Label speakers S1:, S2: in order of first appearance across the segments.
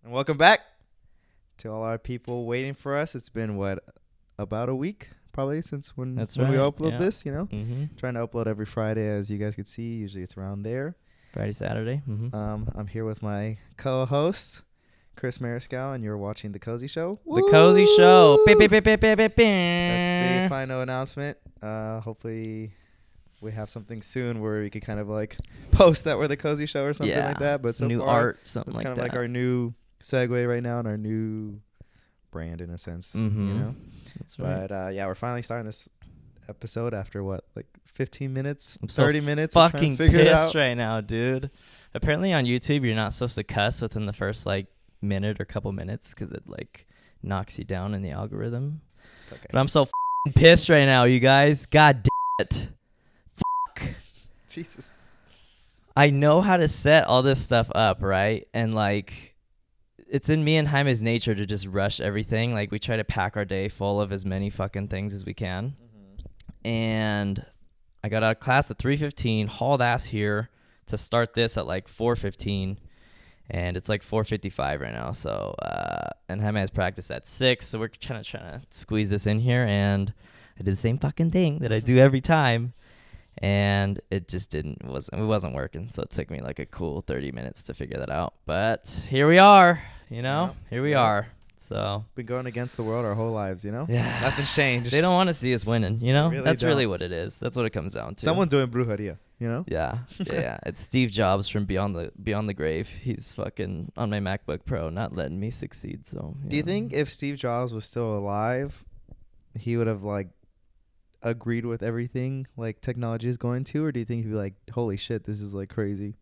S1: And welcome back to all our people waiting for us. It's been about a week probably since when
S2: That's
S1: we
S2: right.
S1: upload
S2: Yeah.
S1: this,
S2: Mm-hmm.
S1: Trying to upload every Friday, as you guys can see. Usually it's around there.
S2: Friday, Saturday. Mm-hmm.
S1: I'm here with my co-host Chris Mariscal, and you're watching The Cozy Show.
S2: The Cozy Show.
S1: Woo!
S2: Beep, beep, beep, beep, beep, beep.
S1: That's the final announcement. Hopefully we have something soon where we could kind of like post that we're The Cozy Show or something like that. But
S2: some
S1: so
S2: new
S1: far,
S2: art, something
S1: it's
S2: like
S1: kind of
S2: that.
S1: like our new segue right now and our new brand in a sense,
S2: Mm-hmm. That's right.
S1: But yeah, we're finally starting this episode after what, like 15 minutes,
S2: I'm
S1: 30 minutes of trying
S2: fucking
S1: to figure it
S2: pissed
S1: out.
S2: right now, dude. Apparently on YouTube, you're not supposed to cuss within the first like minute or couple minutes because it like knocks you down in the algorithm.
S1: Okay.
S2: But I'm so pissed right now, you guys. God damn it.
S1: Jesus.
S2: I know how to set all this stuff up, right? And like it's in me and Jaime's nature to just rush everything. Like we try to pack our day full of as many fucking things as we can. And I got out of class at 3:15, hauled ass here to start this at like 4:15, and it's like 4:55 right now. So and Jaime has practice at 6, so we're trying to squeeze this in here. And I did the same fucking thing that I do every time, and it just it wasn't working. So it took me like a cool 30 minutes to figure that out. But here we are, here we are. So
S1: Been going against the world our whole lives,
S2: yeah,
S1: Nothing's changed.
S2: they don't want to see us winning,
S1: Really
S2: That's
S1: don't.
S2: really what it is. That's what it comes down to.
S1: Someone doing brujeria,
S2: Yeah. It's Steve Jobs from Beyond the Grave. He's fucking on my MacBook Pro, not letting me succeed. So
S1: Do you think if Steve Jobs was still alive, he would have like agreed with everything like technology is going to, or do you think he'd be like, holy shit, this is like crazy?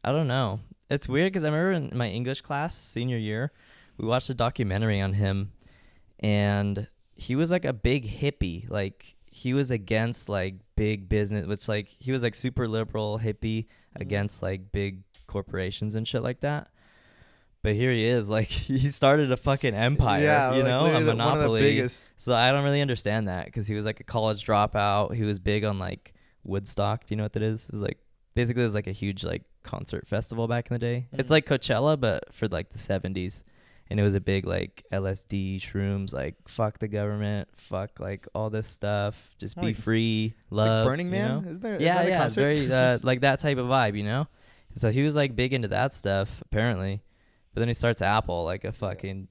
S2: I don't know. It's weird because I remember in my English class senior year, we watched a documentary on him, and he was like a big hippie. Like he was against like big business, which like he was like super liberal hippie against like big corporations and shit like that. But here he is, like he started a fucking empire,
S1: Yeah, like,
S2: a
S1: literally
S2: monopoly.
S1: one of the biggest.
S2: So I don't really understand that because he was like a college dropout. He was big on like Woodstock. Do you know what that is? It was like basically it was like a huge like concert festival back in the day. It's like Coachella, but for like the 70s. And it was a big like LSD, shrooms, like fuck the government, fuck like all this stuff, just be
S1: Like-
S2: free,
S1: It's
S2: love.
S1: like Burning Man? Isn't there?
S2: Yeah,
S1: isn't that a
S2: yeah, it's
S1: concert?
S2: very like that type of vibe, And so he was like big into that stuff apparently, but then he starts Apple, like a fucking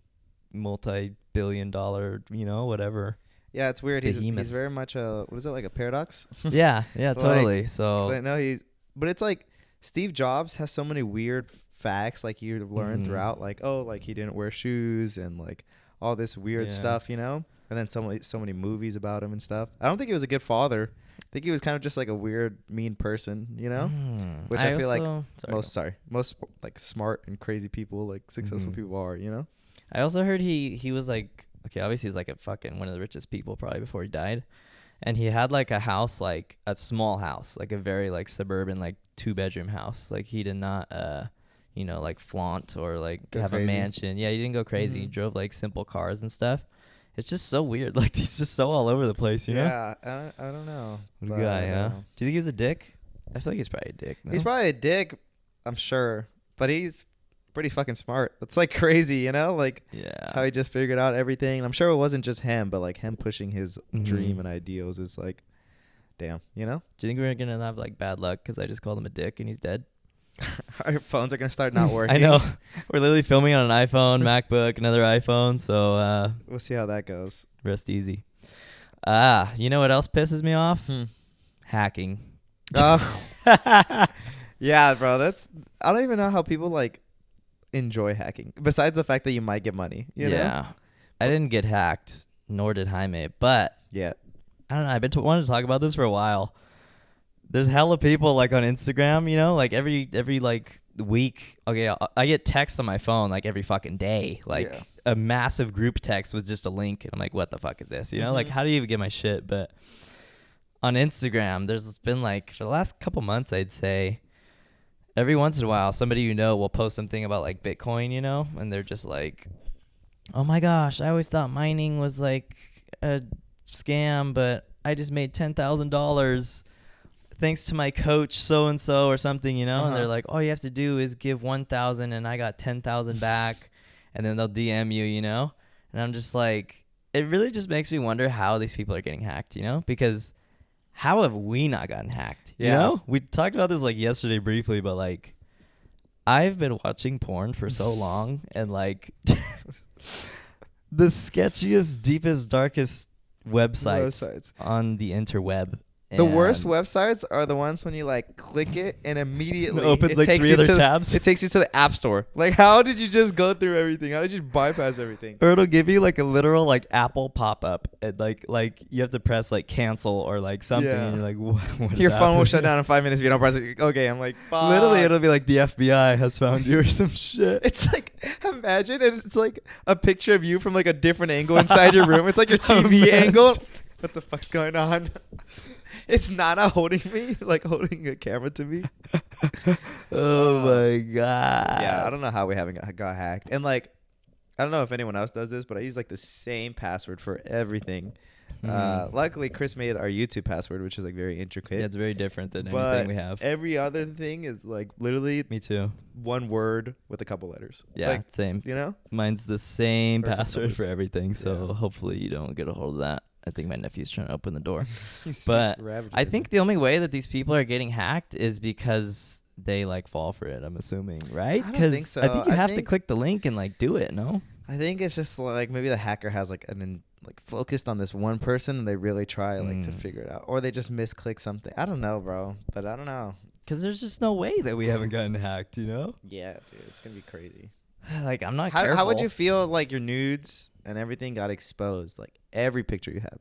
S2: multi-billion-dollar, whatever.
S1: Yeah, it's weird. He's
S2: Behemoth.
S1: very much a, what is it, like a paradox?
S2: Yeah,
S1: Like,
S2: totally.
S1: 'Cause
S2: So
S1: I know but it's like Steve Jobs has so many weird facts like you learn throughout, like, oh, like he didn't wear shoes and like all this weird
S2: Yeah.
S1: stuff, And then so many movies about him and stuff. I don't think he was a good father. I think he was kind of just like a weird, mean person, Which I feel like most like smart and crazy people, like successful people are,
S2: I also heard he was like, okay, obviously he's like a fucking one of the richest people probably before he died. And he had like a house, like a small house, like a very like suburban, like 2-bedroom house. Like he did not, like flaunt or like
S1: Go
S2: have
S1: crazy.
S2: a mansion. Yeah, he didn't go crazy. He drove like simple cars and stuff. It's just so weird. Like he's just so all over the place,
S1: Yeah, I don't know.
S2: What
S1: But,
S2: guy, huh? Do you think he's a dick? I feel like he's probably a dick. No?
S1: He's probably a dick, I'm sure, but he's pretty fucking smart. That's like crazy, Like
S2: Yeah.
S1: how he just figured out everything. I'm sure it wasn't just him, but like him pushing his
S2: Mhm.
S1: dream and ideals is like, damn,
S2: Do you think we're gonna have like bad luck because I just called him a dick and he's dead?
S1: Our phones are gonna start not working.
S2: I know. We're literally filming on an iPhone, MacBook, another iPhone. So
S1: We'll see how that goes.
S2: rest easy. You know what else pisses me off? Hacking.
S1: Oh, yeah, bro. I don't even know how people like enjoy hacking. Besides the fact that you might get money. You know?
S2: Yeah. I didn't get hacked, nor did Jaime. But
S1: Yeah.
S2: I don't know. I've been wanting to talk about this for a while. There's hella people like on Instagram, like every like week. Okay, I get texts on my phone like every fucking day, like
S1: Yeah.
S2: a massive group text with just a link, and I'm like, what the fuck is this? Like how do you even get my shit? But on Instagram, there's been like for the last couple months, I'd say, every once in a while, somebody will post something about like Bitcoin, and they're just like, oh my gosh, I always thought mining was like a scam, but I just made $10,000. thanks to my coach so and so or something, you know, and they're
S1: Uh-huh.
S2: like, all you have to do is give 1,000 and I got 10,000 back, and then they'll DM you, you know, and I'm just like, it really just makes me wonder how these people are getting hacked, you know, because how have we not gotten hacked? You
S1: Yeah.
S2: know, we talked about this like yesterday briefly, but like I've been watching porn for so long, and like the sketchiest, deepest, darkest websites on the interweb.
S1: The worst websites are the ones when you like click it and immediately
S2: it opens like
S1: takes
S2: 3
S1: you
S2: other
S1: to,
S2: tabs.
S1: It takes you to the App Store. Like, how did you just go through everything? How did you bypass everything?
S2: Or it'll give you like a literal like Apple pop up, and like you have to press like cancel or like something,
S1: Yeah.
S2: and you're like, what is
S1: Your phone will
S2: happening?
S1: shut down in 5 minutes if you don't press it. Okay, I'm like, fuck.
S2: Literally, it'll be like the FBI has found you or some shit.
S1: It's like, imagine it's like a picture of you from like a different angle inside your room. It's like your TV angle. What the fuck's going on? It's Nana holding me, like holding a camera to me.
S2: Oh my god.
S1: Yeah, I don't know how we haven't got hacked. And like, I don't know if anyone else does this, but I use like the same password for everything. Luckily, Chris made our YouTube password, which is like very intricate.
S2: Yeah, it's very different than
S1: but
S2: anything we have.
S1: Every other thing is like literally
S2: Me too.
S1: one word with a couple letters.
S2: Yeah,
S1: Like,
S2: same.
S1: you know?
S2: Mine's the same
S1: Perfect
S2: password
S1: numbers.
S2: for everything, so
S1: Yeah.
S2: hopefully you don't get a hold of that. I think my nephew's trying to open the door.
S1: He's
S2: But
S1: ravaging
S2: I
S1: everything.
S2: think the only way that these people are getting hacked is because they like fall for it, I'm assuming, right?
S1: I don't think
S2: Because I
S1: so.
S2: think you
S1: I
S2: have to
S1: think-
S2: click the link and like do it, no?
S1: I think it's just like maybe the hacker has like like focused on this one person and they really try like to figure it out, or they just misclick something. I don't know, bro, but I don't know.
S2: Because there's just no way that we haven't gotten hacked, you know?
S1: Yeah, dude, it's gonna be crazy.
S2: Like, I'm not careful.
S1: How would you feel like your nudes and everything got exposed, like every picture you have?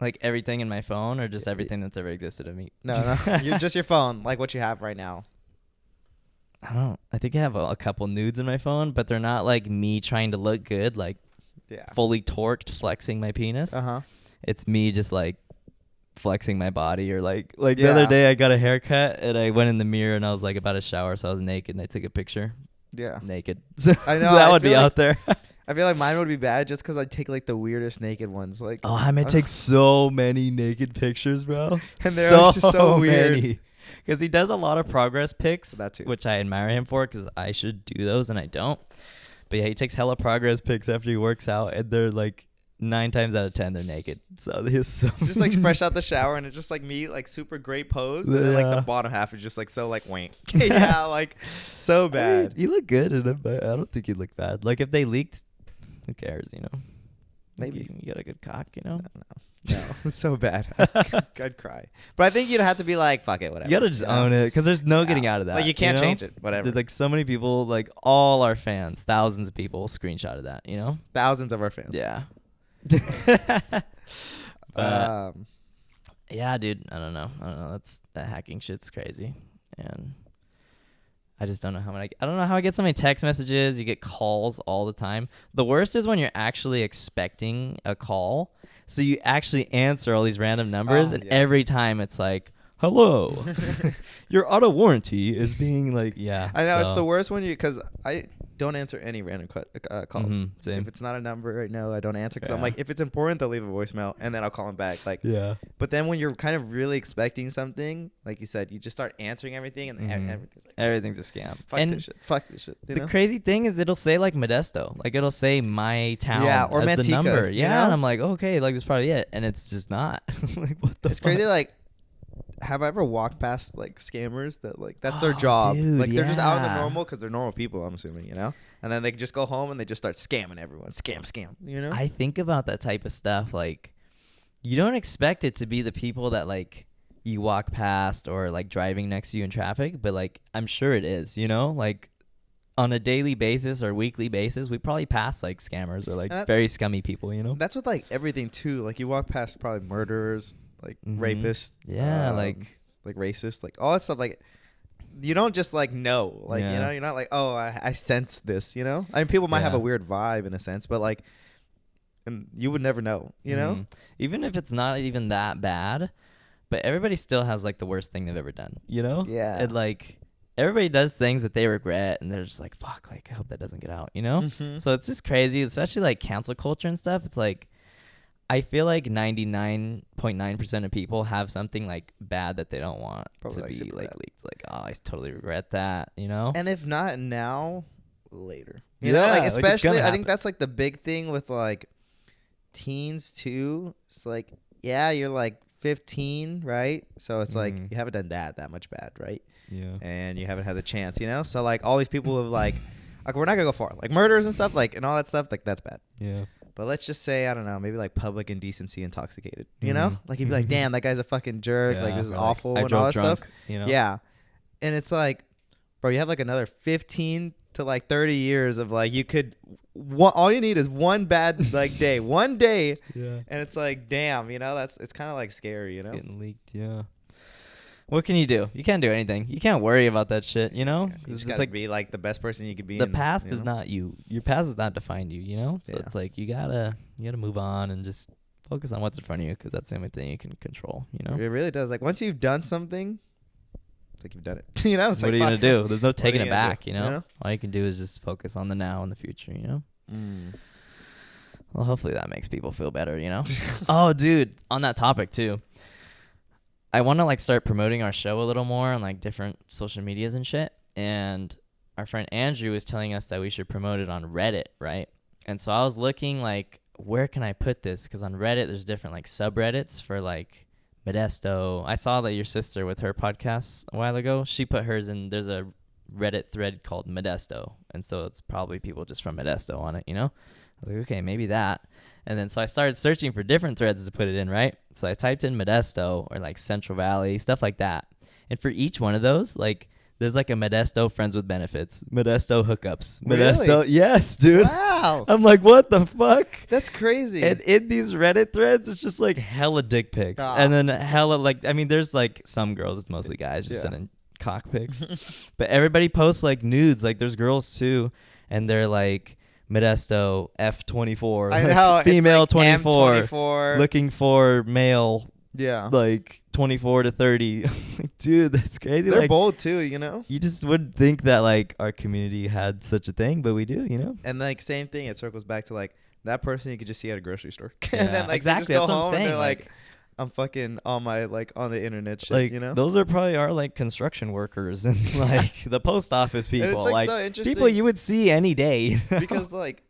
S2: Like everything in my phone, or just
S1: Y-
S2: everything that's ever existed of me?
S1: No, you're just your phone, like what you have right now.
S2: I don't. I think I have a couple nudes in my phone, but they're not like me trying to look good, like
S1: Yeah.
S2: fully torqued, flexing my penis.
S1: Uh-huh.
S2: It's me just like flexing my body, or like the other day I got a haircut and I went in the mirror and I was like about to shower, so I was naked and I took a picture
S1: Yeah.
S2: naked. So
S1: I know,
S2: that
S1: I
S2: would be
S1: feel like-
S2: out there.
S1: I feel like mine would be bad just because I take like the weirdest naked ones. Like,
S2: Oh, I might take so many naked pictures, bro.
S1: And they're just so weird.
S2: Because he does a lot of progress pics,
S1: That too.
S2: which I admire him for, because I should do those and I don't. But yeah, he takes hella progress pics after he works out, and they're like 9 times out of 10 they're naked. So he's so
S1: just like fresh out the shower, and it's just like me, like super great pose. And then like
S2: Yeah.
S1: the bottom half is just like so like wank. Yeah, like so
S2: I mean,
S1: bad.
S2: you look good in it, but I don't think you look bad. Like if they leaked, who cares, you know?
S1: Maybe.
S2: You got a good cock, you know?
S1: No, it's so bad. I'd cry. But I think you'd have to be like, fuck it, whatever.
S2: You gotta just own it, because there's no getting out of that.
S1: Like you can't
S2: know?
S1: change it. Whatever.
S2: There's like so many people, like all our fans, thousands of people screenshotted that, you know?
S1: Thousands of our fans.
S2: Yeah. But,
S1: Um,
S2: yeah, dude. I don't know. That hacking shit's crazy, and I just don't know I don't know how I get so many text messages. You get calls all the time. The worst is when you're actually expecting a call, so you actually answer all these random numbers, and
S1: yes.
S2: every time it's like, "Hello, your auto warranty is being like." Yeah,
S1: I know it's
S2: so-
S1: the worst when because I don't answer any random calls.
S2: same.
S1: If it's not a number right now, I don't answer because I'm
S2: Yeah.
S1: like, if it's important, they'll leave a voicemail and then I'll call them back. Like,
S2: Yeah.
S1: but then when you're kind of really expecting something, like you said, you just start answering everything and everything's like,
S2: Everything's a scam.
S1: fuck
S2: and
S1: this shit. Fuck this shit. You
S2: the
S1: know?
S2: crazy thing is it'll say like Modesto. Like it'll say my town
S1: or
S2: as the
S1: Manteca,
S2: number.
S1: you
S2: Yeah.
S1: know?
S2: And I'm like, okay, like that's probably it. And it's just not. Like what the
S1: It's
S2: fuck?
S1: crazy. Like, have I ever walked past like scammers that like that's their
S2: Oh,
S1: job?
S2: dude,
S1: Like they're just out in the
S2: yeah.
S1: normal because they're normal people. I'm assuming, you know. And then they just go home and they just start scamming everyone. Scam. You know.
S2: I think about that type of stuff. Like you don't expect it to be the people that like you walk past or like driving next to you in traffic, but like I'm sure it is, you know? Like on a daily basis or weekly basis, we probably pass like scammers or like very scummy people, you know?
S1: That's with like everything too. Like you walk past probably murderers, like rapists,
S2: Yeah,
S1: like racist, like all that stuff. Like you don't just like know, like you know, you're not like, oh, I sense this, you know. I mean, people might have a weird vibe in a sense, but like, and you would never know, you know.
S2: Even if it's not even that bad, but everybody still has like the worst thing they've ever done, you know?
S1: Yeah.
S2: And like everybody does things that they regret, and they're just like, fuck, like I hope that doesn't get out, you know?
S1: Mhm.
S2: So it's just crazy, especially like cancel culture and stuff. It's like I feel like 99.9% of people have something like bad that they don't want
S1: Probably
S2: to
S1: like
S2: be like
S1: bad.
S2: leaked. Like, oh, I totally regret that, you know?
S1: And if not now, later. You
S2: Yeah,
S1: know, like
S2: like, it's
S1: especially
S2: gonna
S1: I think
S2: happen.
S1: that's like the big thing with like teens too. It's like, yeah, you're like 15, right? So it's like you haven't done that much bad, right?
S2: Yeah.
S1: And you haven't had the chance, you know? So like all these people have like we're not gonna go far. Like murders and stuff, like and all that stuff, like that's bad.
S2: Yeah.
S1: But let's just say, I don't know, maybe like public indecency intoxicated. You know? Like you'd be like, damn, that guy's a fucking jerk,
S2: Yeah,
S1: like this is
S2: or
S1: awful
S2: I
S1: and
S2: drove
S1: all that
S2: drunk,
S1: stuff.
S2: you know?
S1: Yeah. And it's like, bro, you have like another 15 to like 30 years of like you could all you need is one bad like day, one day,
S2: Yeah.
S1: and it's like, damn, you know, it's kind of like scary, you know.
S2: It's getting leaked, yeah. What can you do? You can't do anything. You can't worry about that shit, you know?
S1: You just
S2: It's
S1: gotta
S2: like
S1: be like the best person you could be.
S2: the
S1: in,
S2: past
S1: you
S2: is
S1: know?
S2: not you. Your past does not define you, you know? So
S1: Yeah.
S2: it's like you gotta move on and just focus on what's in front of you because that's the only thing you can control, you know?
S1: It really does. Like once you've done something, it's like you've done it. You know, it's
S2: What
S1: like,
S2: are you
S1: fuck.
S2: gonna do? There's no taking
S1: are
S2: it
S1: you gonna
S2: back,
S1: do?
S2: you know? All you can do is just focus on the now and the future, you know? Well, hopefully that makes people feel better, you know? Oh, dude, on that topic too. I want to like start promoting our show a little more on like different social medias and shit. And our friend Andrew was telling us that we should promote it on Reddit, right? And so I was looking like, where can I put this? Because on Reddit, there's different like subreddits for like Modesto. I saw that your sister with her podcast a while ago, she put hers in. There's a Reddit thread called Modesto. And so it's probably people just from Modesto on it, you know? I was like, okay, maybe that. And then so I started searching for different threads to put it in, right? So I typed in Modesto or like Central Valley, stuff like that. And for each one of those, like there's like a Modesto friends with benefits, Modesto hookups, Modesto.
S1: Really?
S2: Yes, dude.
S1: Wow.
S2: I'm like, what the fuck?
S1: That's crazy.
S2: And in these Reddit threads, it's just like hella dick pics. And then hella like, I mean, there's like some girls, it's mostly guys just sending cock pics. But everybody posts like nudes. Like there's girls too. And they're like, Modesto F24,
S1: I
S2: like,
S1: know,
S2: female
S1: it's like
S2: 24,
S1: M24,
S2: looking for male,
S1: yeah,
S2: like 24 to 30. Like, dude, that's crazy.
S1: They're
S2: like,
S1: bold too, you know.
S2: You just wouldn't think that like our community had such a thing, but we do, you know.
S1: And like same thing, it circles back to like that person you could just see at a grocery store,
S2: Yeah,
S1: and then like
S2: exactly.
S1: they just
S2: That's
S1: go
S2: what I'm
S1: home
S2: saying.
S1: and they're like, I'm fucking on my like on the internet shit,
S2: like
S1: you know.
S2: Those are probably our like construction workers and like the post office people,
S1: it's like so interesting
S2: people you would see any day. You know?
S1: Because like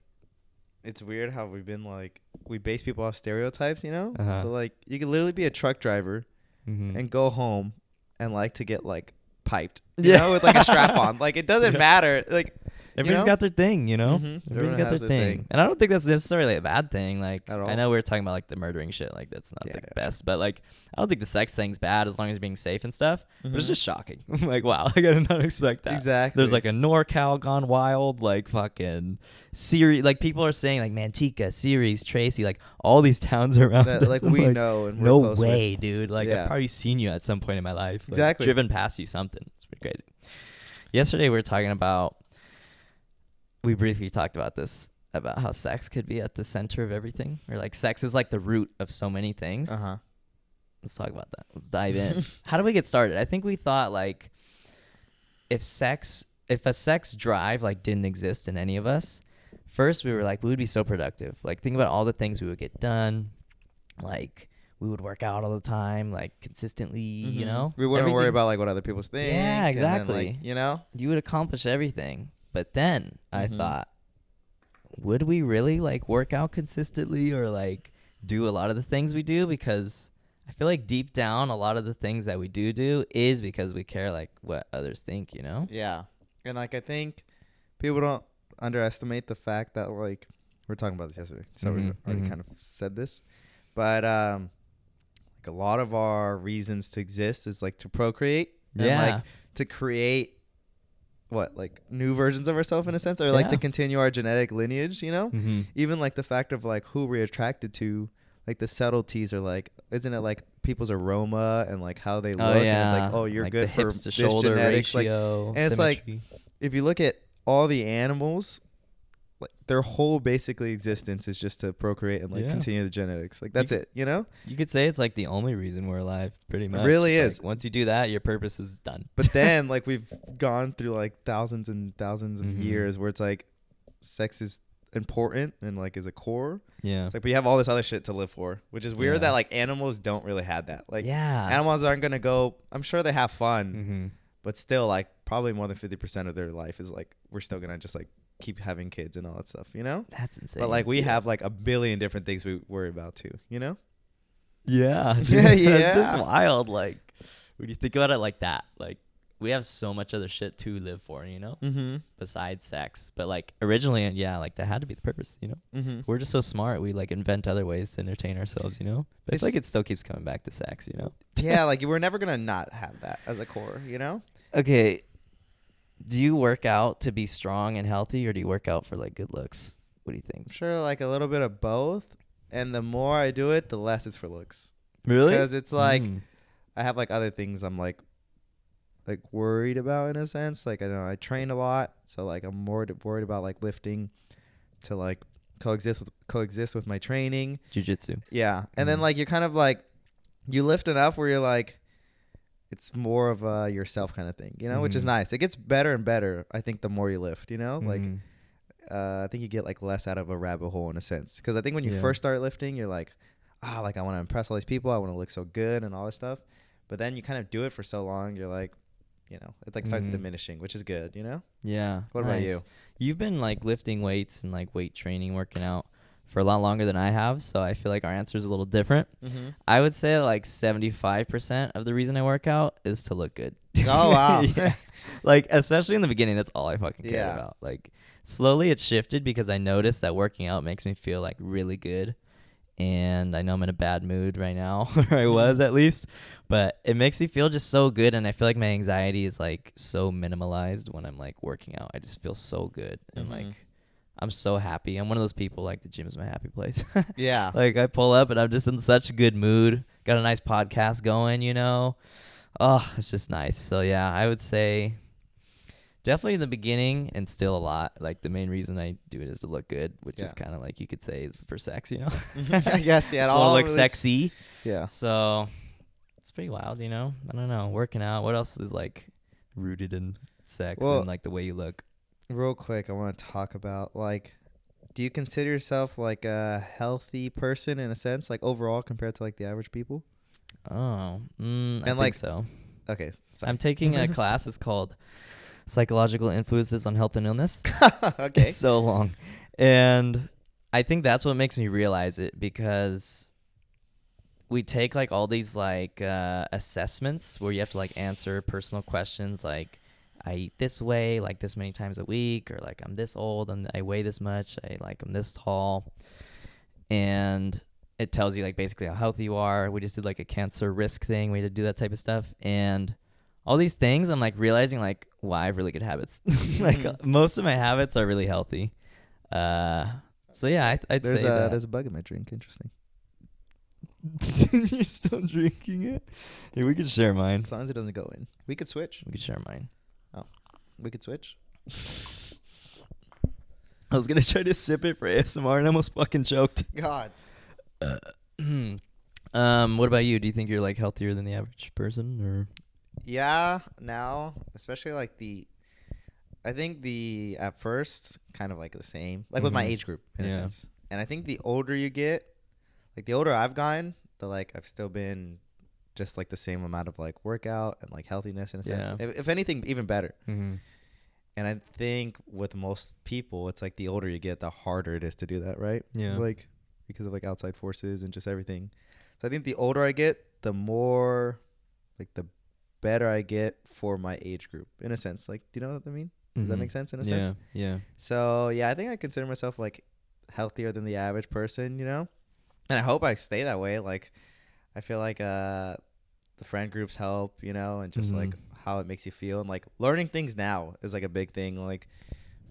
S1: it's weird how we've been like we base people off stereotypes, you know. But like you could literally be a truck driver and go home and like to get like piped, you know, with like a strap on. Like it doesn't matter. Like
S2: everybody's got their thing, you know. Everybody's got their
S1: has
S2: thing, and I don't think that's necessarily a bad thing. Like
S1: At all.
S2: I know we were talking about like the murdering shit, like that's not the best, but like I don't think the sex thing's bad as long as you're being safe and stuff. But it's just shocking. Like wow, like, I did not expect that.
S1: Exactly.
S2: There's like a NorCal gone wild, like fucking Siri. Like people are saying like Manteca, Ceres, Tracy, like all these towns around
S1: that,
S2: us.
S1: like
S2: I'm
S1: we know and we're
S2: no
S1: close
S2: way,
S1: with.
S2: dude. Like I've probably seen you at some point in my life. Like,
S1: exactly.
S2: Driven past you something. It's pretty crazy. Yesterday we were talking about. We briefly talked about this, about how sex could be at the center of everything, or like sex is like the root of so many things. Let's talk about that. Let's dive in. How do we get started? I think we thought like if a sex drive like didn't exist in any of us, first we were like we would be so productive. Like think about all the things we would get done. Like we would work out all the time, like consistently, you know?
S1: We wouldn't worry about like what other people think.
S2: Yeah, exactly.
S1: And then, like, you know?
S2: You would accomplish everything. But then I thought, would we really like work out consistently or like do a lot of the things we do? Because I feel like deep down, a lot of the things that we do is because we care like what others think, you know?
S1: Yeah. And like I think people don't underestimate the fact that like we were talking about this yesterday. So we already kind of said this. But like a lot of our reasons to exist is like to procreate and like to create like new versions of ourselves in a sense, or like to continue our genetic lineage, you know. Even like the fact of like who we're attracted to, like the subtleties are like, isn't it like people's aroma and like how they look, and it's like, oh, you're like good for hips to shoulder genetics ratio, like, and symmetry. It's like if you look at all the animals, like their whole basically existence is just to procreate and like continue the genetics. Like that's it, you know?
S2: You could say it's like the only reason we're alive, pretty much.
S1: It really
S2: it's
S1: is.
S2: Like, once you do that, your purpose is done.
S1: But then like we've gone through like thousands and thousands of years where it's like sex is important and like is a core.
S2: Yeah.
S1: It's like, but you have all this other shit to live for, which is weird that like animals don't really have that. Like animals aren't going to go, I'm sure they have fun, but still like probably more than 50% of their life is like, we're still going to just like keep having kids and all that stuff, you know?
S2: That's insane.
S1: But like we have like a billion different things we worry about too, you know?
S2: Yeah. Dude, that's just wild. Like when you think about it like that, like we have so much other shit to live for, you know, besides sex. But like originally, like that had to be the purpose, you know. We're just so smart. We like invent other ways to entertain ourselves, you know. But it's like it still keeps coming back to sex, you know.
S1: Yeah, like we're never gonna not have that as a core, you know.
S2: Okay, do you work out to be strong and healthy, or do you work out for like good looks? What do you think?
S1: I'm sure like a little bit of both. And the more I do it, the less it's for looks.
S2: Really?
S1: Because it's like I have like other things I'm like worried about in a sense. Like I know I train a lot, so like I'm more worried about like lifting to like coexist with my training.
S2: Jiu-jitsu.
S1: Yeah. And then like you're kind of like you lift enough where you're like it's more of a yourself kind of thing, you know, which is nice. It gets better and better, I think, the more you lift, you know? Like I think you get like less out of a rabbit hole in a sense. Because I think when you first start lifting, you're like, like I want to impress all these people. I want to look so good and all this stuff. But then you kind of do it for so long, you're like, you know, it like starts diminishing, which is good, you know?
S2: Yeah.
S1: What about you?
S2: You've been like lifting weights and like weight training, working out for a lot longer than I have. So I feel like our answer is a little different. I would say like 75% of the reason I work out is to look good.
S1: Oh, wow.
S2: Like, especially in the beginning, that's all I fucking care about. Like, slowly it's shifted because I noticed that working out makes me feel like really good. And I know I'm in a bad mood right now, or I was at least, but it makes me feel just so good. And I feel like my anxiety is like so minimalized when I'm like working out. I just feel so good. And like, I'm so happy. I'm one of those people like the gym is my happy place.
S1: Yeah.
S2: Like I pull up and I'm just in such a good mood. Got a nice podcast going, you know? Oh, it's just nice. So yeah, I would say definitely in the beginning and still a lot. Like the main reason I do it is to look good, which is kind of like you could say is for sex, you know?
S1: I guess, yeah.
S2: It all looks sexy.
S1: Yeah.
S2: So it's pretty wild, you know? I don't know. Working out. What else is like rooted in sex and like the way you look?
S1: Real quick, I want to talk about like, do you consider yourself like a healthy person in a sense, like overall compared to like the average people?
S2: Oh, I think so.
S1: Okay. Sorry.
S2: I'm taking a class. It's called Psychological Influences on Health and Illness.
S1: Okay.
S2: It's so long. And I think that's what makes me realize it, because we take like all these like assessments where you have to like answer personal questions like, I eat this way, like this many times a week, or like I'm this old and I weigh this much, I'm this tall. And it tells you like basically how healthy you are. We just did like a cancer risk thing. We had to do that type of stuff. And all these things, I'm like realizing like, wow, I have really good habits. Like most of my habits are really healthy. So yeah, I'd say that.
S1: There's a bug in my drink. Interesting.
S2: You're still drinking it? Hey, we could share mine.
S1: As long as it doesn't go in. We could switch.
S2: We could share mine.
S1: Oh, we could switch.
S2: I was going to try to sip it for ASMR and I almost fucking choked.
S1: God.
S2: What about you? Do you think you're like healthier than the average person, or?
S1: Yeah, now, especially like I think at first kind of like the same, like with my age group in a sense. And I think the older you get, like the older I've gotten, the like I've still been just like the same amount of like workout and like healthiness in a sense. If anything, even better. And I think with most people, it's like the older you get, the harder it is to do that, right?
S2: Yeah.
S1: Like because of like outside forces and just everything. So I think the older I get, the more like the better I get for my age group in a sense. Like, do you know what I mean? Does that make sense in a sense?
S2: Yeah.
S1: So yeah, I think I consider myself like healthier than the average person, you know? And I hope I stay that way. Like I feel like the friend groups help, you know, and just like how it makes you feel, and like learning things now is like a big thing. Like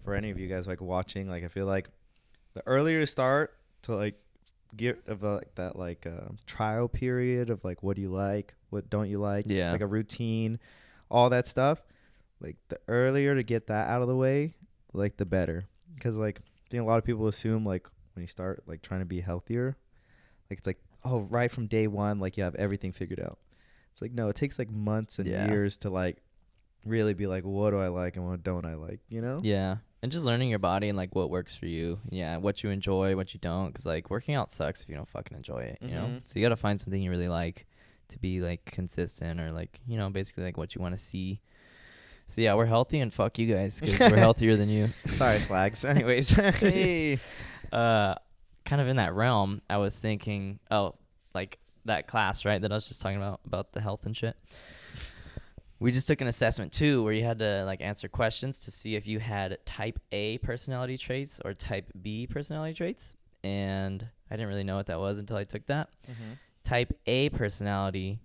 S1: for any of you guys like watching, like I feel like the earlier you start to like get of like that like trial period of like what do you like, what don't you like, like a routine, all that stuff, like the earlier to get that out of the way, like the better. Because like I think a lot of people assume like when you start like trying to be healthier, like it's like, oh, right from day one, like you have everything figured out. It's like, no, it takes like months and years to like really be like, what do I like and what don't I like, you know?
S2: Yeah. And just learning your body and like what works for you. Yeah, what you enjoy, what you don't. Because like working out sucks if you don't fucking enjoy it, you know? So you got to find something you really like to be like consistent or like, you know, basically like what you want to see. So yeah, we're healthy and fuck you guys because we're healthier than you.
S1: Sorry, slags. Anyways. Hey.
S2: Kind of in that realm, I was thinking, like that class, right? That I was just talking about the health and shit. We just took an assessment too where you had to like answer questions to see if you had type A personality traits or type B personality traits. And I didn't really know what that was until I took that. Type A personality,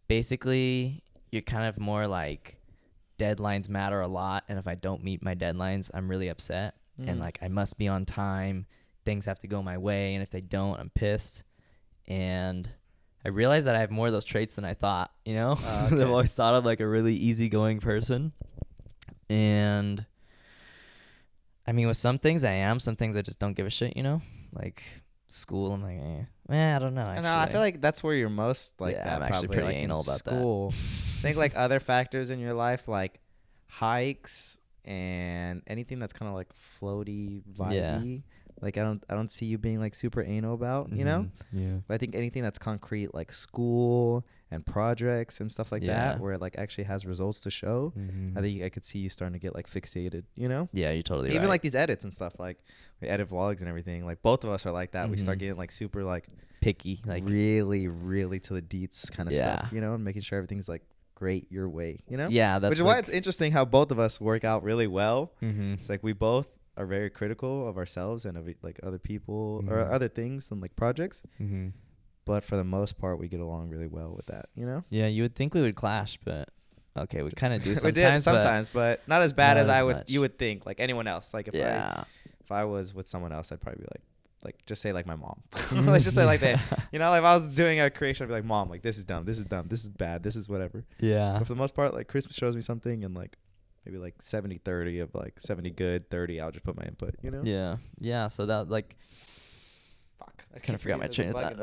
S2: basically you're kind of more like deadlines matter a lot. And if I don't meet my deadlines, I'm really upset. And like I must be on time. Things have to go my way. And if they don't, I'm pissed. And I realized that I have more of those traits than I thought, you know? Okay. I've always thought of like a really easygoing person. And I mean, with some things I am, some things I just don't give a shit, you know? Like school, I'm like, I don't know. Actually.
S1: No, I feel like that's where you're most like that.
S2: I'm actually pretty
S1: like
S2: anal about
S1: school.
S2: that.
S1: I think like other factors in your life, like hikes and anything that's kind of like floaty, vibey. Yeah. Like I don't see you being like super anal about, you know?
S2: Yeah.
S1: But I think anything that's concrete, like school and projects and stuff like that, where it like actually has results to show, I think I could see you starting to get like fixated, you know?
S2: Yeah, you're totally right.
S1: Even like these edits and stuff, like we edit vlogs and everything. Like both of us are like that. We start getting like super like
S2: picky, like
S1: really, really to the deets kind of stuff, you know, and making sure everything's like great your way, you know?
S2: Yeah, that's
S1: which is why it's interesting how both of us work out really well. It's like we both are very critical of ourselves and of like other people or other things and like projects. But for the most part, we get along really well with that, you know?
S2: Yeah, you would think we would clash, but okay, we kind of do sometimes.
S1: We did sometimes, but not as bad as you would think, like anyone else. Like if I was with someone else, I'd probably be like just say like my mom. Let's just say like that. You know, like if I was doing a creation, I'd be like, Mom, like this is dumb, this is bad, this is whatever.
S2: Yeah.
S1: But for the most part, like Chris shows me something and like maybe like 70-30 of like 70 good, 30 I'll just put my input, you know?
S2: Yeah. Yeah, so that like
S1: fuck.
S2: I kind of forgot my train of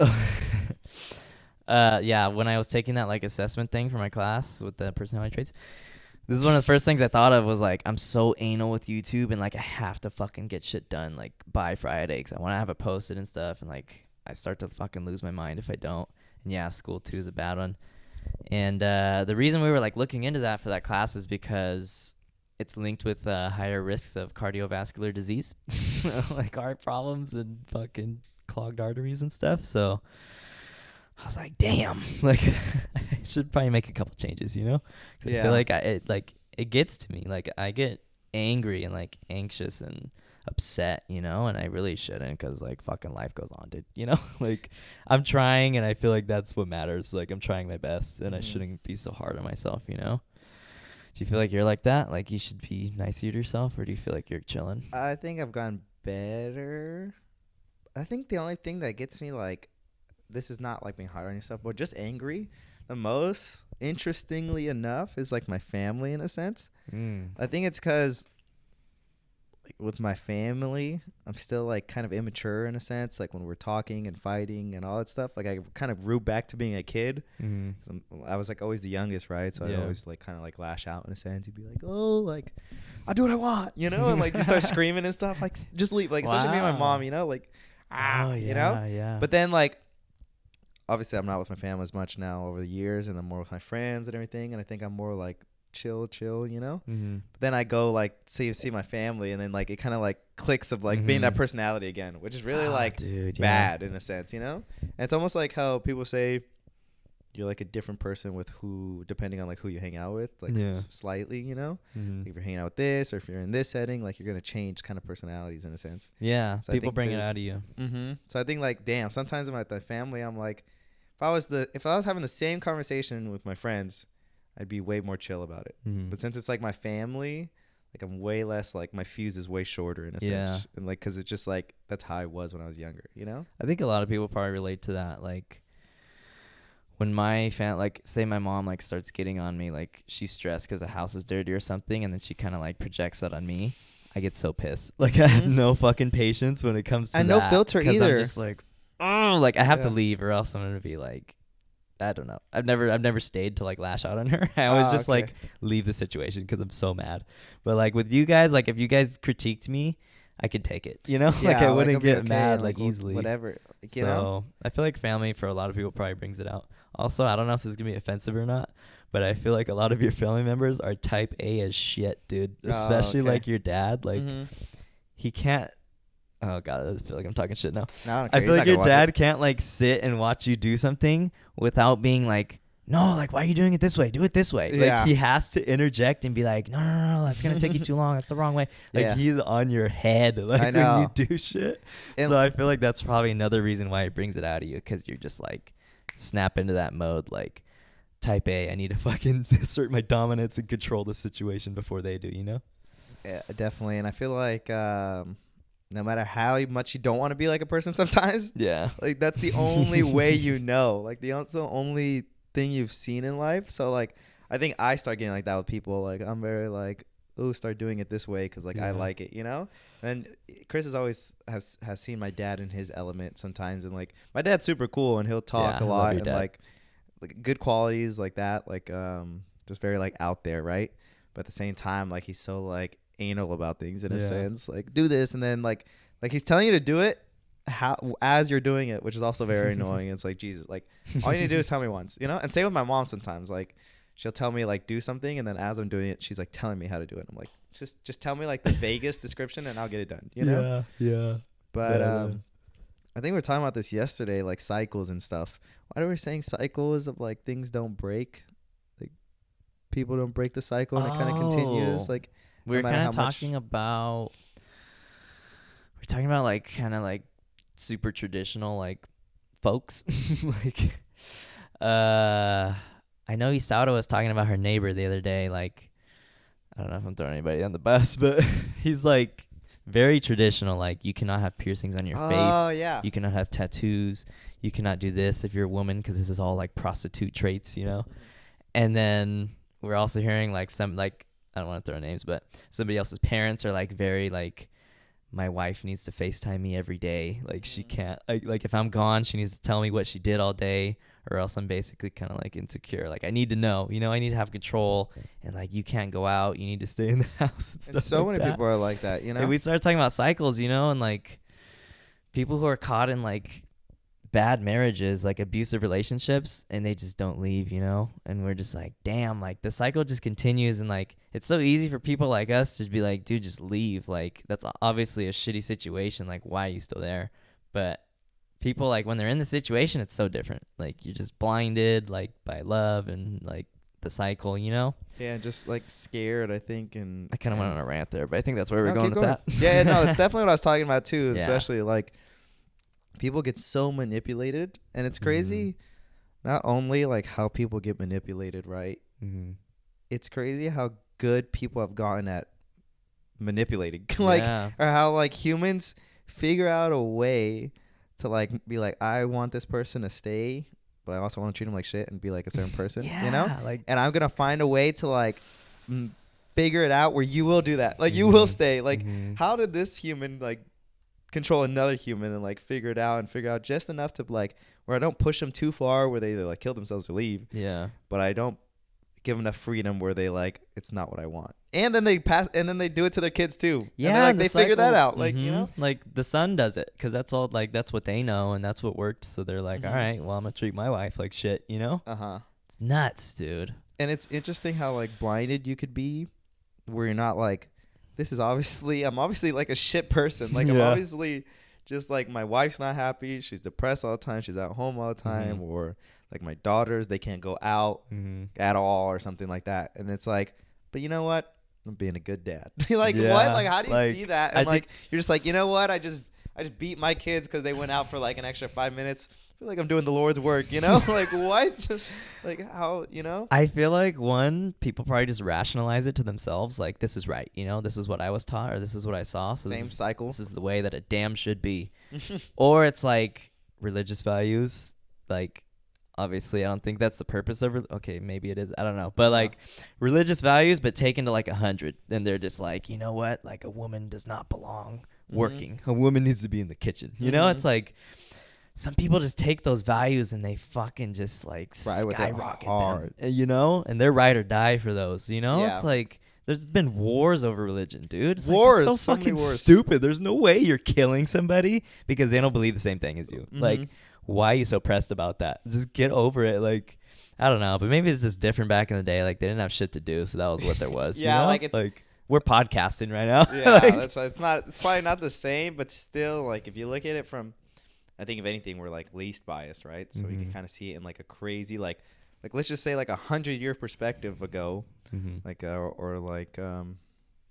S2: thought. Yeah, when I was taking that like assessment thing for my class with the personality traits, this is one of the first things I thought of was like I'm so anal with YouTube and like I have to fucking get shit done like by Friday because I want to have it posted and stuff, and like I start to fucking lose my mind if I don't. And yeah, school too is a bad one. And the reason we were like looking into that for that class is because it's linked with higher risks of cardiovascular disease, like heart problems and fucking clogged arteries and stuff. So I was like, damn, like I should probably make a couple changes, you know? 'Cause I feel like it gets to me. Like I get angry and like anxious and upset, you know, and I really shouldn't because like fucking life goes on, dude, you know? Like I'm trying and I feel like that's what matters. Like I'm trying my best and I shouldn't be so hard on myself, you know? Do you feel like you're like that? Like you should be nicer to yourself, or do you feel like you're chilling?
S1: I think I've gotten better. I think the only thing that gets me like, this is not like being hard on yourself, but just angry the most, interestingly enough, is like my family in a sense. I think it's because with my family, I'm still like kind of immature in a sense. Like when we're talking and fighting and all that stuff, like I kind of grew back to being a kid. I was like always the youngest, right? So I always like kind of like lash out in a sense. You'd be like, oh, like I'll do what I want, you know? And like you start screaming and stuff, like just leave. Like especially me and my mom, you know, like you know?
S2: Yeah.
S1: But then like obviously I'm not with my family as much now over the years, and I'm more with my friends and everything. And I think I'm more like chill, you know? But then I go like see my family, and then like it kind of like clicks of like being that personality again, which is really bad in a sense, you know? And it's almost like how people say you're like a different person with who, depending on like who you hang out with, like slightly, you know? If you're hanging out with this, or if you're in this setting, like you're gonna change kind of personalities in a sense.
S2: Yeah, so people bring it out of you.
S1: So I think like, damn, sometimes I'm at the family, I'm like, if I was having the same conversation with my friends, I'd be way more chill about it. But since it's like my family, like I'm way less, like my fuse is way shorter in a sense. And like, cause it's just like, that's how I was when I was younger, you know?
S2: I think a lot of people probably relate to that. Like when my like say my mom like starts getting on me, like she's stressed cause the house is dirty or something. And then she kind of like projects that on me. I get so pissed. Like I have no fucking patience when it comes to that.
S1: And no filter either.
S2: I'm just like, oh, like I have to leave or else I'm going to be like, I don't know. I've never stayed to like lash out on her. I always just like leave the situation because I'm so mad. But like with you guys, like if you guys critiqued me, I could take it. You know, like I wouldn't get mad like easily.
S1: Whatever.
S2: You know? I feel like family for a lot of people probably brings it out. Also, I don't know if this is gonna be offensive or not, but I feel like a lot of your family members are type A as shit, dude. Especially like your dad. Like he can't. Oh god, I feel like I'm talking shit now. No, I feel like your dad can't like sit and watch you do something without being like, no, like why are you doing it this way? Do it this way. Like he has to interject and be like, no, that's gonna take you too long. That's the wrong way. Like he's on your head like when you do shit. So I feel like that's probably another reason why it brings it out of you, because you're just like snap into that mode like type A. I need to fucking assert my dominance and control the situation before they do. You know?
S1: Yeah, definitely. And I feel like. No matter how much you don't want to be like a person sometimes. Yeah. Like, that's the only way you know. Like, that's the only thing you've seen in life. So, like, I think I start getting like that with people. Like, I'm very like, ooh, start doing it this way because, like, I like it, you know? And Chris has seen my dad in his element sometimes. And, like, my dad's super cool and he'll talk a lot. And, like, good qualities like that. Like, just very, like, out there, right? But at the same time, like, he's so, like, anal about things in a sense, like do this and then like he's telling you to do it as you're doing it, which is also very annoying. It's like, Jesus, like all you need to do is tell me once, you know? And same with my mom sometimes, like she'll tell me like do something and then as I'm doing it she's like telling me how to do it. I'm like, just tell me like the vaguest description and I'll get it done, you know? But I think we were talking about this yesterday, like cycles and stuff. Why are we saying cycles of like things don't break, like people don't break the cycle and it kind of continues, like
S2: we're kind of talking about like kind of like super traditional like folks. Like I know Isaura was talking about her neighbor the other day. Like I don't know if I'm throwing anybody on the bus, but he's like very traditional. Like you cannot have piercings on your face. Oh yeah. You cannot have tattoos. You cannot do this if you're a woman because this is all like prostitute traits, you know. And then we're also hearing like some like. I don't want to throw names, but somebody else's parents are like very like, my wife needs to FaceTime me every day. Like she can't like if I'm gone, she needs to tell me what she did all day, or else I'm basically kind of like insecure. Like I need to know, you know, I need to have control, and like you can't go out, you need to stay in the house. And stuff
S1: so many people are like that, you know.
S2: And we started talking about cycles, you know, and like people who are caught in like bad marriages, like abusive relationships, and they just don't leave, you know. And we're just like, damn, like the cycle just continues. And like it's so easy for people like us to be like, dude, just leave. Like that's obviously a shitty situation, like why are you still there? But people, like when they're in the situation, it's so different. Like you're just blinded like by love and like the cycle, you know.
S1: Yeah, just like scared, I think. And
S2: I kind of went on a rant there, but I think that's where we're going with that.
S1: Yeah, no, it's definitely what I was talking about too. Especially like people get so manipulated, and it's crazy. Not only like how people get manipulated, right? It's crazy how good people have gotten at manipulating, like, or how like humans figure out a way to like be like, I want this person to stay, but I also want to treat them like shit and be like a certain person, you know? Like, and I'm gonna find a way to like figure it out where you will do that, like you will stay. Like, how did this human like control another human and like figure it out and figure out just enough to like where I don't push them too far where they either like kill themselves or leave, but I don't give them enough freedom where they like, it's not what I want, and then they pass, and then they do it to their kids too. And like they figure that out, like, you know,
S2: like the son does it because that's all, like that's what they know and that's what worked, so they're like, all right, well I'm gonna treat my wife like shit, you know. It's nuts, dude.
S1: And it's interesting how like blinded you could be where you're not like, this is obviously, I'm obviously like a shit person. Like I'm obviously just like, my wife's not happy. She's depressed all the time. She's at home all the time. Or like my daughters, they can't go out at all or something like that. And it's like, but you know what? I'm being a good dad. Like what? Like how do you see that? And like, you're just like, you know what? I just beat my kids because they went out for like an extra 5 minutes. I feel like I'm doing the Lord's work, you know? Like what? Like how, you know?
S2: I feel like people probably just rationalize it to themselves. Like this is right, you know? This is what I was taught, or this is what I saw. So
S1: same cycle.
S2: This is the way that a damn should be. Or it's like religious values. Like obviously, I don't think that's the purpose of okay, maybe it is. I don't know. But like religious values, but taken to like 100. Then they're just like, you know what? Like a woman does not belong working. A woman needs to be in the kitchen. You know? It's like, some people just take those values and they fucking just like skyrocket them, you know, and they're ride or die for those, you know. It's like there's been wars over religion, dude. It's wars, like, it's so fucking stupid. There's no way you're killing somebody because they don't believe the same thing as you. Like, why are you so pressed about that? Just get over it. Like, I don't know, but maybe it's just different back in the day. Like, they didn't have shit to do, so that was what there was.
S1: Yeah,
S2: you know?
S1: like it's
S2: like we're podcasting right now.
S1: Yeah,
S2: like,
S1: that's why it's probably not the same, but still, like, if you look at it from, I think if anything, we're like least biased, right? So we can kind of see it in like a crazy, like let's just say like 100-year perspective ago, like or like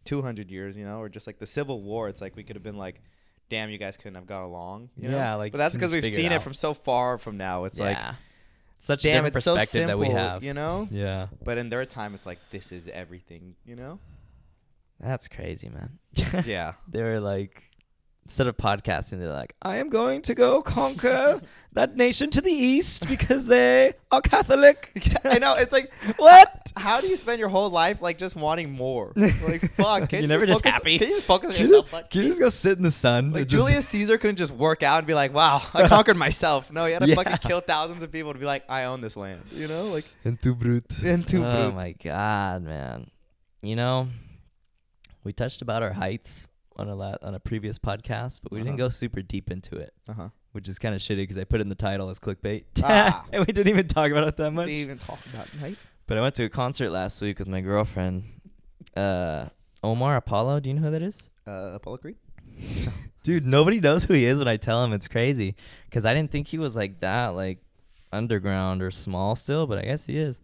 S1: 200 years, you know, or just like the Civil War. It's like we could have been like, damn, you guys couldn't have got along. You know?
S2: Like,
S1: but that's because we've seen it from so far from now. It's like
S2: such a different perspective
S1: so simple,
S2: that we have,
S1: you know.
S2: Yeah.
S1: But in their time, it's like this is everything, you know.
S2: That's crazy, man.
S1: Yeah.
S2: They were like, instead of podcasting, they're like, I am going to go conquer that nation to the east because they are Catholic.
S1: I know. It's like,
S2: what?
S1: How do you spend your whole life like just wanting more? Like, fuck.
S2: You're never just happy.
S1: Can you just focus on yourself?
S2: Can you just go sit in the sun?
S1: Like, Julius Caesar couldn't just work out and be like, wow, I conquered myself. No, he had to fucking kill thousands of people to be like, I own this land. You know? Like,
S2: and too brute.
S1: Oh,
S2: my God, man. You know, we touched about our heights on a previous podcast, but we didn't go super deep into it, which is kind of shitty because I put in the title as clickbait, and we didn't even talk about it that much.
S1: We didn't even talk about height.
S2: But I went to a concert last week with my girlfriend, Omar Apollo. Do you know who that is?
S1: Apollo Creed.
S2: Dude, nobody knows who he is when I tell him. It's crazy because I didn't think he was like that, like underground or small still, but I guess he is.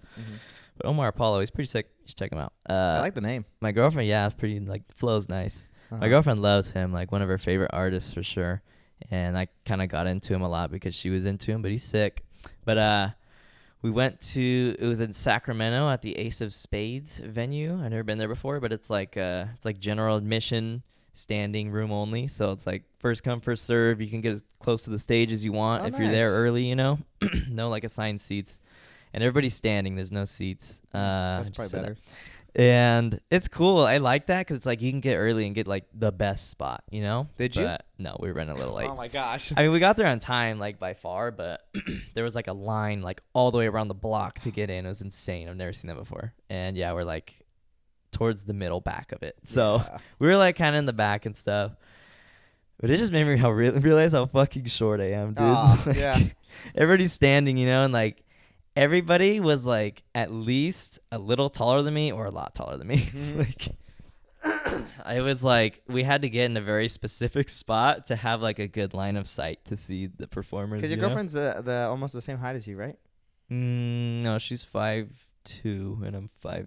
S2: But Omar Apollo, he's pretty sick. You should check him out.
S1: I like the name.
S2: My girlfriend, it's pretty, like, flow's nice. My girlfriend loves him, like one of her favorite artists for sure. And I kind of got into him a lot because she was into him, but he's sick. But we went to, it was in Sacramento at the Ace of Spades venue. I've never been there before, but it's like general admission, standing room only. So it's like first come, first serve. You can get as close to the stage as you want if you're there early, you know. No like assigned seats. And everybody's standing. There's no seats.
S1: That's probably better.
S2: And it's cool. I like that because it's like you can get early and get like the best spot, you know?
S1: Did you?
S2: No, we were running a little late.
S1: Oh, my gosh.
S2: I mean, we got there on time, like by far, but there was like a line like all the way around the block to get in. It was insane. I've never seen that before. And yeah, we're like towards the middle back of it. So we were like kind of in the back and stuff. But it just made me realize how fucking short I am, dude. Like,
S1: yeah.
S2: Everybody's standing, you know, and like everybody was like at least a little taller than me or a lot taller than me. Like I was like, we had to get in a very specific spot to have like a good line of sight to see the performers.
S1: Because your girlfriend's the almost the same height as you, right?
S2: No, she's 5'2", and I'm 5'6".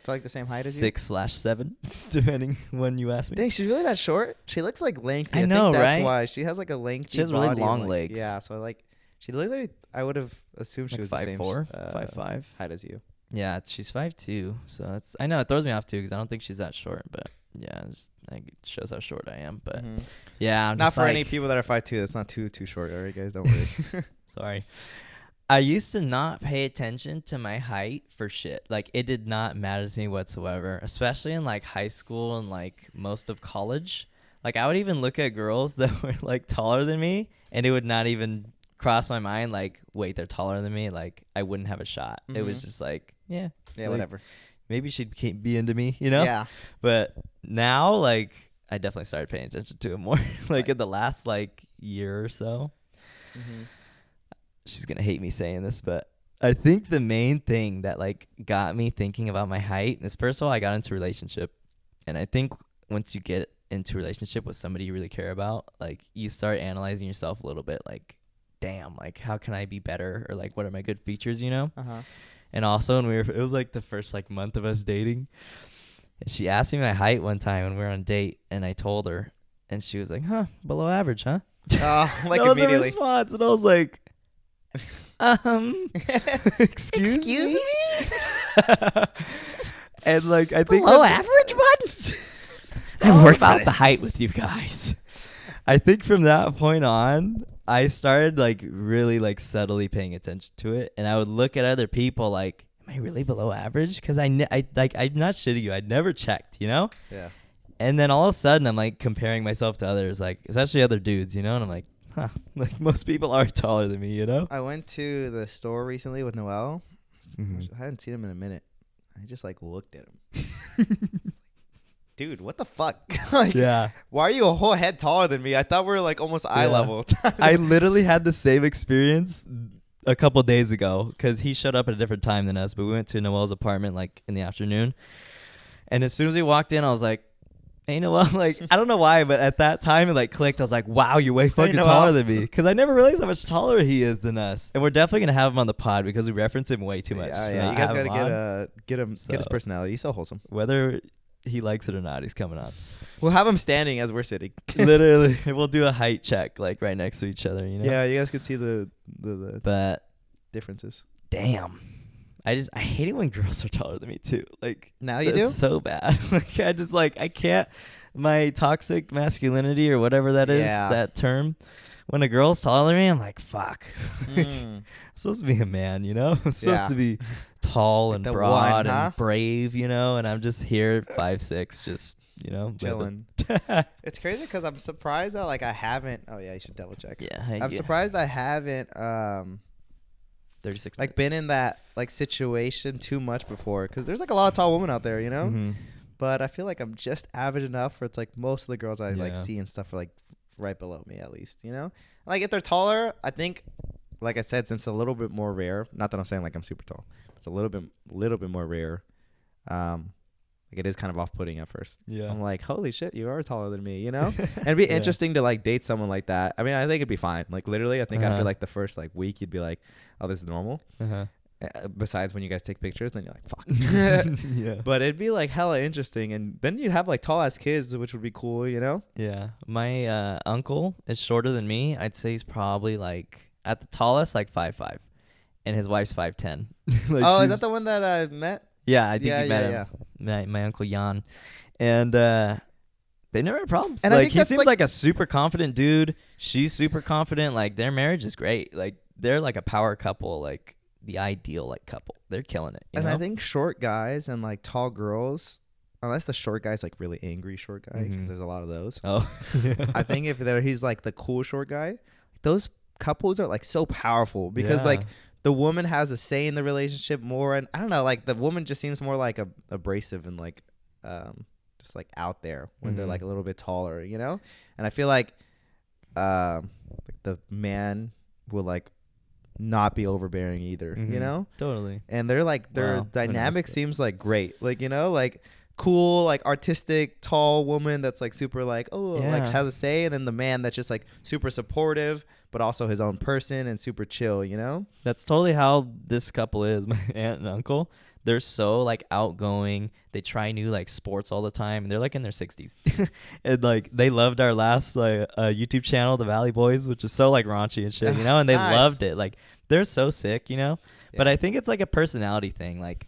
S1: So like the same height as you?
S2: 6/7, depending when you ask me.
S1: Dang, she's really that short? She looks like lengthy.
S2: I know,
S1: think that's
S2: right?
S1: why. She has like a lengthy
S2: She has really
S1: body
S2: long
S1: and,
S2: legs.
S1: Yeah, so like she literally, I would have assumed she was
S2: 5'4",
S1: the same
S2: 5'5"
S1: height as you.
S2: Yeah, she's 5'2", so that's, I know it throws me off too because I don't think she's that short, but yeah, it shows how short I am. But yeah, I'm
S1: not
S2: just
S1: for
S2: like,
S1: any people that are 5'2". That's not too short. All right, guys, don't worry.
S2: Sorry. I used to not pay attention to my height for shit. Like, it did not matter to me whatsoever, especially in, like, high school and, like, most of college. Like, I would even look at girls that were, like, taller than me, and it would not even cross my mind, like, wait, they're taller than me. Like, I wouldn't have a shot. It was just like, yeah, like,
S1: whatever.
S2: Maybe she'd be into me, you know?
S1: Yeah.
S2: But now, like, I definitely started paying attention to it more, like, in the last, like, year or so. She's going to hate me saying this, but I think the main thing that like got me thinking about my height is, first of all, I got into a relationship. And I think once you get into a relationship with somebody you really care about, like you start analyzing yourself a little bit, like, damn, like how can I be better? Or like, what are my good features, you know? And also when it was like the first like month of us dating, and she asked me my height one time when we were on a date, and I told her, and she was like, below average, huh?
S1: Like
S2: that was
S1: immediately.
S2: her response, and I was like, excuse me? And like, I think
S1: below average, bud?
S2: I work about the height with you guys. I think from that point on, I started like really like subtly paying attention to it, and I would look at other people like, am I really below average? Because I'm not shitting you. I'd never checked, you know?
S1: Yeah.
S2: And then all of a sudden, I'm like comparing myself to others, like especially other dudes, you know? And I'm like, huh, like most people are taller than me, you know?
S1: I went to the store recently with Noel.
S2: Mm-hmm.
S1: I hadn't seen him in a minute. I just like looked at him. Dude, what the fuck? Like,
S2: yeah.
S1: Why are you a whole head taller than me? I thought we were like almost eye level.
S2: I literally had the same experience a couple days ago because he showed up at a different time than us, but we went to Noel's apartment like in the afternoon. And as soon as we walked in, I was like, hey, Noel, like, I don't know why, but at that time it like clicked. I was like, wow, you're way fucking taller than me. Because I never realized how much taller he is than us. And we're definitely going to have him on the pod because we reference him way too much.
S1: Yeah, you guys got to get his personality. He's so wholesome.
S2: Whether he likes it or not, he's coming on.
S1: We'll have him standing as we're sitting.
S2: Literally. We'll do a height check like right next to each other, you know?
S1: Yeah, you guys could see the
S2: but
S1: differences.
S2: Damn. I hate it when girls are taller than me too. Like
S1: now you do?
S2: It's so bad. Like I can't, my toxic masculinity or whatever that is, that term. When a girl's taller than me, I'm like, fuck. I'm supposed to be a man, you know? I'm supposed to be tall and broad and brave, you know? And I'm just here 5'6", just, you know,
S1: chilling. It's crazy because I'm surprised that like I haven't. Oh yeah, you should double check.
S2: Yeah,
S1: I'm surprised I haven't
S2: 36
S1: like been in that like situation too much before because there's like a lot of tall women out there, you know.
S2: Mm-hmm.
S1: But I feel like I'm just average enough where it's like most of the girls I like see and stuff are like right below me at least, you know. Like if they're taller, I think, like I said, since it's a little bit more rare. Not that I'm saying like I'm super tall. It's a little bit more rare. Like it is kind of off-putting at first.
S2: Yeah.
S1: I'm like, holy shit, you are taller than me, you know? And it'd be interesting to like date someone like that. I mean, I think it'd be fine. Like literally, I think after like the first like week, you'd be like, oh, this is normal. Besides when you guys take pictures, then you're like, fuck.
S2: Yeah.
S1: But it'd be like hella interesting. And then you'd have like tall ass kids, which would be cool, you know?
S2: Yeah. My uncle is shorter than me. I'd say he's probably like at the tallest, like 5'5". And his wife's 5'10".
S1: Like is that the one that I met?
S2: Yeah, I think you met him. Yeah. My uncle Jan. And they never had problems. And like he seems like a super confident dude. She's super confident. Like their marriage is great. Like they're like a power couple, like the ideal like couple. They're killing it. You know?
S1: I think short guys and like tall girls, unless the short guy's like really angry short guy, because there's a lot of those.
S2: Oh,
S1: I think if he's like the cool short guy, those couples are like so powerful because like the woman has a say in the relationship more, and I don't know, like the woman just seems more like abrasive and like just like out there when they're like a little bit taller, you know. And I feel like the man will like not be overbearing either, you know.
S2: Totally.
S1: And they're like their dynamic seems like great, like, you know, like cool, like artistic tall woman that's like super like like has a say, and then the man that's just like super supportive but also his own person and super chill, you know.
S2: That's totally how this couple is. My aunt and uncle, they're so like outgoing. They try new like sports all the time, and they're like in their 60s. And like they loved our last like YouTube channel, The Valley Boys, which is so like raunchy and shit, you know. And they loved it. Like they're so sick, you know. But I think it's like a personality thing. Like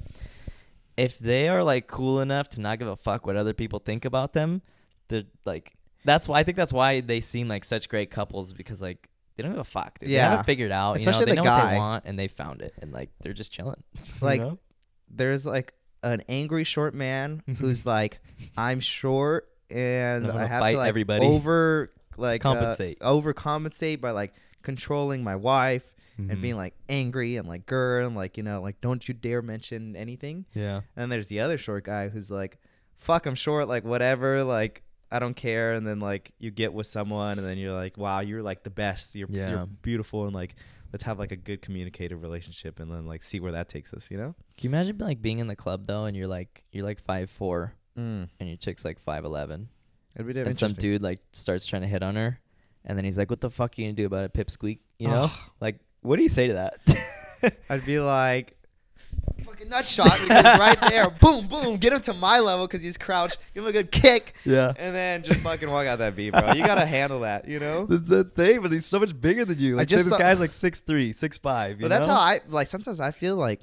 S2: if they are like cool enough to not give a fuck what other people think about them, they're like, that's why I think that's why they seem like such great couples, because like they don't give a fuck. They have it figured out.
S1: Especially
S2: they know
S1: guy.
S2: what they want, and they found it, and like they're just chilling.
S1: Like
S2: you know?
S1: There's like an angry short man who's like, I'm short and I have to like
S2: everybody.
S1: overcompensate by like controlling my wife and being like angry and like grr and like, you know, like don't you dare mention anything.
S2: Yeah.
S1: And then there's the other short guy who's like, fuck, I'm short, like whatever, like I don't care. And then like you get with someone and then you're like, wow, you're like the best. You're beautiful, and like let's have like a good communicative relationship and then like see where that takes us, you know?
S2: Can you imagine like being in the club though and you're like 5'4" and your chick's like 5'11"?
S1: It'd be
S2: and some dude like starts trying to hit on her, and then he's like, what the fuck are you gonna do about it, pipsqueak? You know? Like, what do you say to that?
S1: I'd be like, fucking nut shot, because right there, boom, boom, get him to my level because he's crouched, give him a good kick, and then just fucking walk out that beat, bro. You gotta handle that, you know.
S2: That's the thing, but he's so much bigger than you. Like, this guy's like 6'3", 6'5". But
S1: that's how I like. Sometimes I feel like,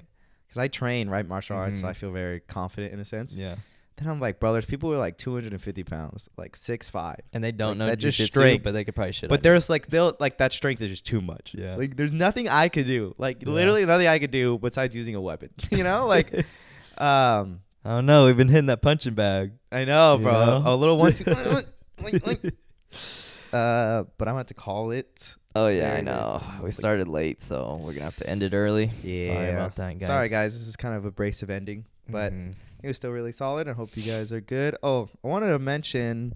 S1: because I train martial arts, so I feel very confident in a sense.
S2: Yeah.
S1: Then I'm like, bro, there's people who are like 250 pounds, like 6'5",
S2: and they don't know
S1: that just
S2: strength, but they could probably shit.
S1: But there's like that strength is just too much.
S2: Yeah.
S1: Like there's nothing I could do. Like literally nothing I could do besides using a weapon. You know, like
S2: I don't know. We've been hitting that punching bag.
S1: I know, bro. A little 1, 2. But I'm going to call it.
S2: Oh, yeah, I know. We started late, so we're going to have to end it early.
S1: Yeah.
S2: Sorry about that, guys.
S1: Sorry, guys. This is kind of a abrasive ending, but it was still really solid. I hope you guys are good. Oh, I wanted to mention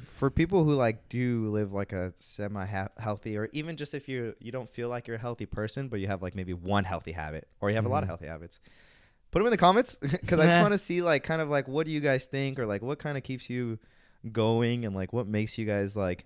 S1: for people who like do live like a semi-healthy, or even just if you don't feel like you're a healthy person, but you have like maybe one healthy habit, or you have a lot of healthy habits, put them in the comments, because I just want to see like kind of like what do you guys think, or like what kind of keeps you going, and like what makes you guys like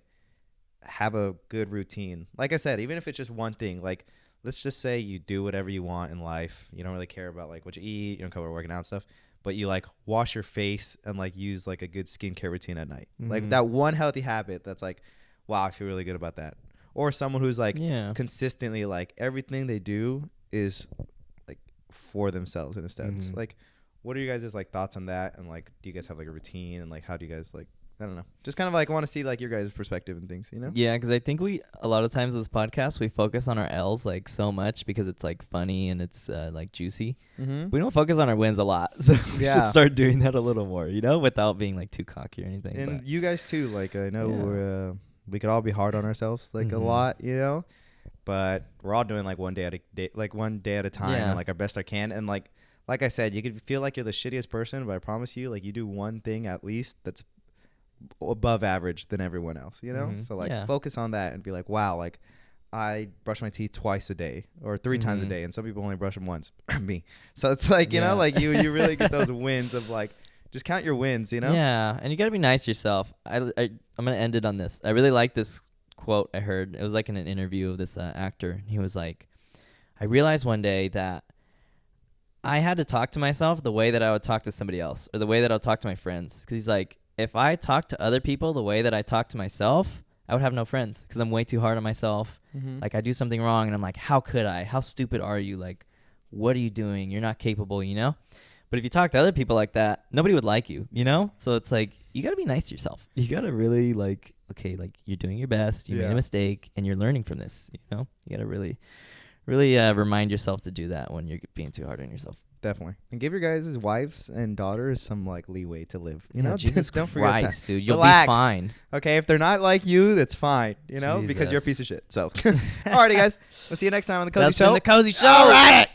S1: have a good routine. Like I said, even if it's just one thing, like let's just say you do whatever you want in life, you don't really care about like what you eat, you don't care about working out and stuff, but you like wash your face and like use like a good skincare routine at night. Like that one healthy habit that's like, wow, I feel really good about that. Or someone who's like consistently like everything they do is like for themselves in a sense. Like what are you guys' like thoughts on that? And like, do you guys have like a routine, and like how do you guys like, I don't know, just kind of like want to see like your guys' perspective and things, you know?
S2: Yeah, because I think a lot of times with this podcast, we focus on our L's like so much because it's like funny and it's like juicy. We don't focus on our wins a lot. So we should start doing that a little more, you know, without being like too cocky or anything.
S1: And you guys too, like I know we could all be hard on ourselves like a lot, you know, but we're all doing like one day at a time, and like our best I can. And like I said, you could feel like you're the shittiest person, but I promise you, like you do one thing at least that's above average than everyone else, you know? So like focus on that and be like, wow, like I brush my teeth twice a day or 3 times a day, and some people only brush them once. Me. So it's like, you know, like you really get those wins of like, just count your wins, you know?
S2: Yeah, and you got to be nice to yourself. I'm going to end it on this. I really like this quote I heard. It was like in an interview of this actor. He was like, I realized one day that I had to talk to myself the way that I would talk to somebody else, or the way that I would talk to my friends. Because he's like, if I talk to other people the way that I talk to myself, I would have no friends, because I'm way too hard on myself. Like I do something wrong and I'm like, how could I? How stupid are you? Like, what are you doing? You're not capable, you know? But if you talk to other people like that, nobody would like you, you know? So it's like, you got to be nice to yourself. You got to really like, okay, like you're doing your best. You made a mistake and you're learning from this, you know? You got to really remind yourself to do that when you're being too hard on yourself.
S1: Definitely. And give your guys' wives and daughters some like leeway to live. You know,
S2: Jesus
S1: don't
S2: Christ,
S1: forget that.
S2: dude. You'll
S1: Relax.
S2: be fine.
S1: Okay, if they're not like you, that's fine. You know, because you're a piece of shit. So, alrighty, guys. We'll see you next time on the Cozy Show.
S2: That's been the Cozy Show.
S1: All right.